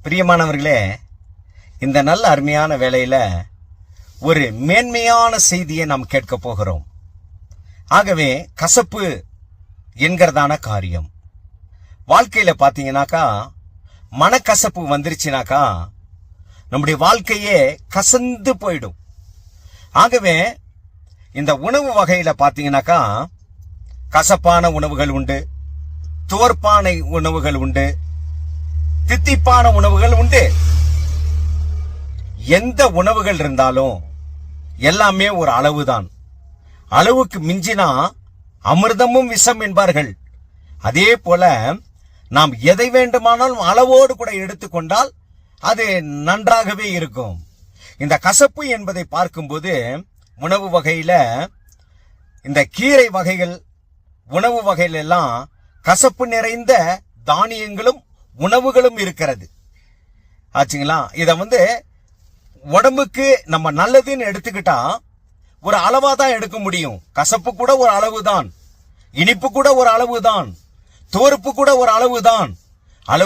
பிரியமானவர்களே, இந்த நல்ல அருமையான வேளையில ஒரு மேன்மையான செய்தியை நாம் கேட்க போகிறோம். ஆகவே கசப்பு என்கிறதான காரியம் வாழ்க்கையில பாத்தீங்கன்னாக்கா, மனக்கசப்பு வந்துருச்சுனாக்கா நம்முடைய வாழ்க்கையே கசந்து போயிடும். ஆகவே இந்த உணவு வகையில பாத்தீங்கன்னாக்கா, கசப்பான உணவுகள் உண்டு, துவர்ப்பான உணவுகள் உண்டு, தித்திப்பான உணவுகள் உண்டு. எந்த உணவுகள் இருந்தாலும் எல்லாமே ஒரு அளவுதான். அளவுக்கு மிஞ்சினா அமிர்தமும் விஷம் என்பார்கள். அதே போல நாம் எதை வேண்டுமானாலும் அளவோடு கூட எடுத்துக்கொண்டால் அது நன்றாகவே இருக்கும். இந்த கசப்பு என்பதை பார்க்கும்போது உணவு வகையில இந்த கீரை வகைகள், உணவு வகையில எல்லாம் கசப்பு நிறைந்த தானியங்களும் உணவுகளும் இருக்கிறது ஆச்சுங்களா. இத உடம்புக்கு நம்ம நல்லதுன்னு எடுத்துக்கிட்டா ஒரு அளவா தான் எடுக்க முடியும். கசப்பு கூட ஒரு அளவுதான், இனிப்பு கூட ஒரு அளவுதான், துவர்ப்பு கூட ஒரு அளவுதான். அளவு